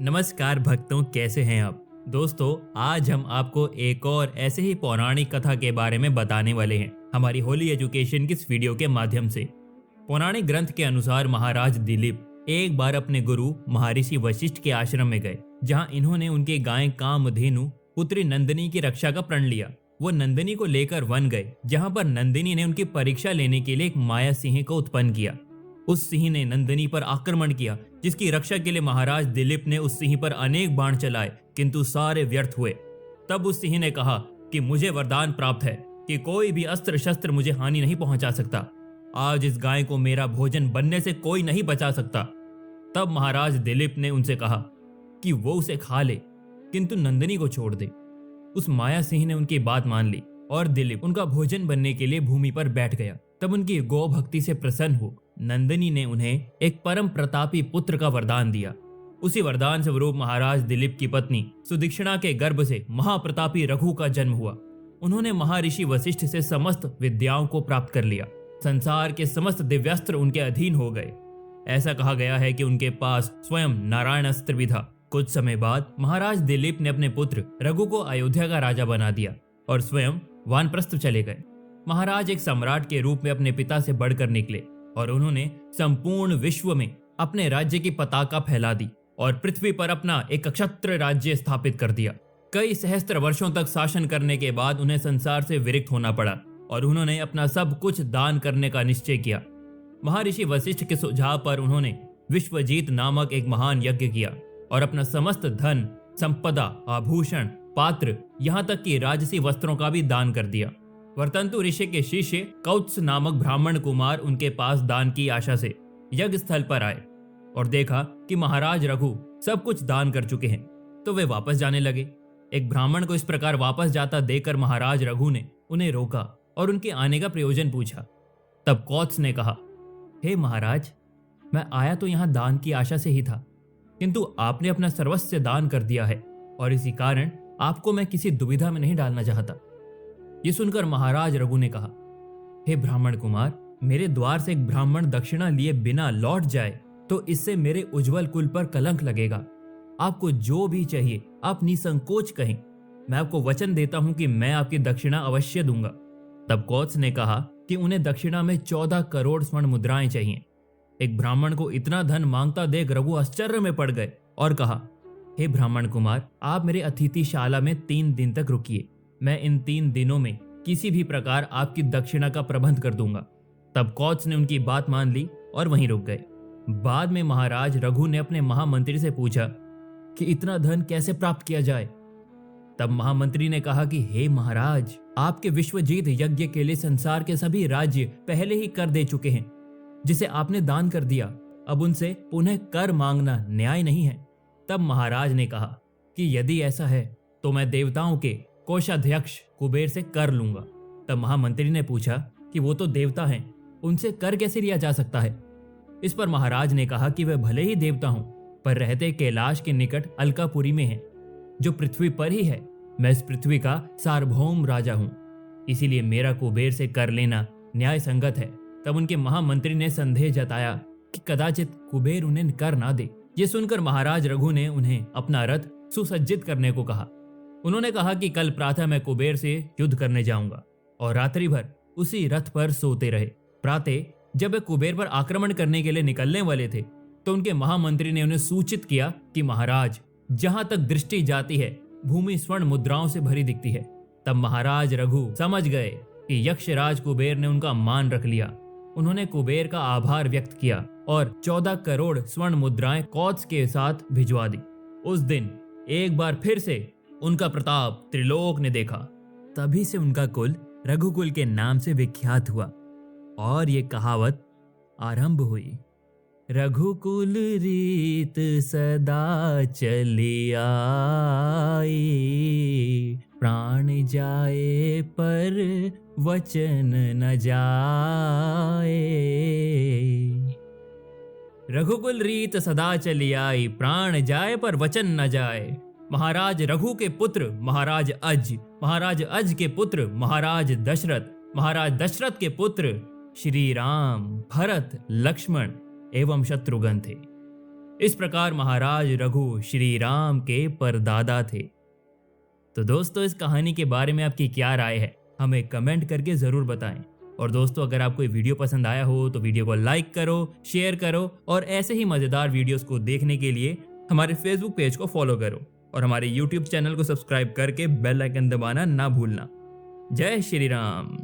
नमस्कार भक्तों, कैसे हैं आप। दोस्तों, आज हम आपको एक और ऐसे ही पौराणिक कथा के बारे में बताने वाले हैं हमारी होली एजुकेशन की इस वीडियो के माध्यम से। पौराणिक ग्रंथ के अनुसार महाराज दिलीप एक बार अपने गुरु महर्षि वशिष्ठ के आश्रम में गए, जहां इन्होंने उनके गाय कामधेनु पुत्री नंदिनी की रक्षा का प्रण लिया। वो नंदिनी को लेकर वन गए, जहां पर नंदिनी ने उनकी परीक्षा लेने के लिए एक माया सिंह को उत्पन्न किया। उस सिंह ने नंदिनी पर आक्रमण किया, जिसकी रक्षा के लिए महाराज दिलीप ने उस सिंह पर अनेक बाण चलाए, किंतु सारे व्यर्थ हुए। तब उस सिंह ने कहा कि मुझे वरदान प्राप्त है कि कोई भी अस्त्र शस्त्र मुझे हानि नहीं पहुंचा सकता। आज इस गाय को मेरा भोजन बनने से कोई नहीं बचा सकता। तब महाराज दिलीप ने उनसे कहा कि वो उसे खा ले, किंतु नंदिनी को छोड़ दे। उस माया सिंह ने उनकी बात मान ली और दिलीप उनका भोजन बनने के लिए भूमि पर बैठ गया। तब उनकी गौ भक्ति से प्रसन्न हो नंदिनी ने उन्हें एक परम प्रतापी पुत्र का वरदान दिया। उसी वरदान स्वरूप महाराज दिलीप की पत्नी सुदीक्षणा के गर्भ से महाप्रतापी रघु का जन्म हुआ। उन्होंने महर्षि वशिष्ठ से समस्त विद्याओं को प्राप्त कर लिया। संसार के समस्त दिव्यास्त्र उनके अधीन हो गए। ऐसा कहा गया है कि उनके पास स्वयं नारायण अस्त्र भी था। कुछ समय बाद महाराज दिलीप ने अपने पुत्र रघु को अयोध्या का राजा बना दिया और स्वयं वानप्रस्थ चले गए। महाराज एक सम्राट के रूप में अपने पिता से बढ़कर निकले और उन्होंने संपूर्ण विश्व में अपने राज्य की पताका फैला दी और पृथ्वी पर अपना एक क्षत्र राज्य स्थापित कर दिया। कई सहस्त्र वर्षों तक शासन करने के बाद उन्हें संसार से विरक्त होना पड़ा और उन्होंने अपना सब कुछ दान करने का निश्चय किया। महर्षि वशिष्ठ के सुझाव पर उन्होंने विश्वजीत नामक एक महान यज्ञ किया और अपना समस्त धन, संपदा, आभूषण, पात्र, यहाँ तक कि राजसी वस्त्रों का भी दान कर दिया। वर्तंतु ऋषि के शिष्य कौत्स नामक ब्राह्मण कुमार उनके पास दान की आशा से यज्ञ स्थल पर आए और देखा कि महाराज रघु सब कुछ दान कर चुके हैं, तो वे वापस जाने लगे। एक ब्राह्मण को इस प्रकार वापस जाता देखकर महाराज रघु ने उन्हें रोका और उनके आने का प्रयोजन पूछा। तब कौत्स ने कहा, हे महाराज, मैं आया तो यहाँ दान की आशा से ही था, किंतु आपने अपना सर्वस्व दान कर दिया है और इसी कारण आपको मैं किसी दुविधा में नहीं डालना चाहता। ये सुनकर महाराज रघु ने कहा, हे ब्राह्मण कुमार, मेरे द्वार से एक ब्राह्मण दक्षिणा लिए बिना लौट जाए तो इससे मेरे उज्जवल कुल पर कलंक लगेगा। आपको जो भी चाहिए आप निसंकोच कहें, मैं आपको वचन देता हूं कि मैं आपकी दक्षिणा अवश्य दूंगा। तब कौत्स ने कहा कि उन्हें दक्षिणा में 14 करोड़ स्वर्ण मुद्राएं चाहिए। एक ब्राह्मण को इतना धन मांगता देख रघु आश्चर्य में पड़ गए और कहा, हे ब्राह्मण कुमार, आप मेरे अतिथिशाला में 3 दिन तक रुकिए। मैं इन 3 दिनों में किसी भी प्रकार आपकी दक्षिणा का प्रबंध कर दूंगा। तब कौत्स ने उनकी बात मान ली और वहीं रुक गए। बाद में महाराज रघु ने अपने महामंत्री से पूछा कि इतना धन कैसे प्राप्त किया जाए। तब महामंत्री ने कहा कि हे महाराज, आपके विश्वजीत यज्ञ के लिए संसार के सभी राज्य पहले ही कर दे चुके हैं, जिसे आपने दान कर दिया। अब उनसे पुनः कर मांगना न्याय नहीं है। तब महाराज ने कहा कि यदि ऐसा है तो मैं देवताओं के कोषाध्यक्ष कुबेर से कर लूंगा। तब महामंत्री ने पूछा कि वो तो देवता हैं, उनसे कर कैसे लिया जा सकता है। इस पर महाराज ने कहा कि वे भले ही देवता हों, पर रहते कैलाश के निकट अलकापुरी में हैं, जो पृथ्वी पर ही है। मैं इस पृथ्वी का सार्वभौम राजा हूं, इसीलिए मेरा कुबेर से कर लेना न्याय संगत है। तब उनके महामंत्री ने संदेह जताया कि कदाचित कुबेर उन्हें कर ना दे। ये सुनकर महाराज रघु ने उन्हें अपना रथ सुसज्जित करने को कहा। उन्होंने कहा कि कल प्रातः मैं कुबेर से युद्ध करने जाऊंगा और रात्रि भर उसी रथ पर सोते रहे। प्रातः जब वे कुबेर पर आक्रमण करने के लिए निकलने वाले थे तो उनके महामंत्री ने उन्हें सूचित किया कि महाराज, जहां तक दृष्टि जाती है भूमि स्वर्ण मुद्राओं से भरी दिखती है। तब महाराज रघु समझ गए कि यक्षराज कुबेर ने उनका मान रख लिया। उन्होंने कुबेर का आभार व्यक्त किया और 14 करोड़ स्वर्ण मुद्राएं कौत्स के साथ भिजवा दी। उस दिन एक बार फिर से उनका प्रताप त्रिलोक ने देखा। तभी से उनका कुल रघुकुल के नाम से विख्यात हुआ और ये कहावत आरंभ हुई। रघुकुल रीत सदा चली आई, प्राण जाए पर वचन न जाए। रघुकुल रीत सदा चली आई, प्राण जाए पर वचन न जाए। महाराज रघु के पुत्र महाराज अज, महाराज अज के पुत्र महाराज दशरथ, महाराज दशरथ के पुत्र श्री राम, भरत, लक्ष्मण एवं शत्रुघ्न थे। इस प्रकार महाराज रघु श्री राम के परदादा थे। तो दोस्तों, इस कहानी के बारे में आपकी क्या राय है, हमें कमेंट करके ज़रूर बताएं। और दोस्तों, अगर आपको ये वीडियो पसंद आया हो तो वीडियो को लाइक करो, शेयर करो और ऐसे ही मज़ेदार वीडियोस को देखने के लिए हमारे फेसबुक पेज को फॉलो करो और हमारे यूट्यूब चैनल को सब्सक्राइब करके बेल आइकन दबाना ना भूलना। जय श्री राम।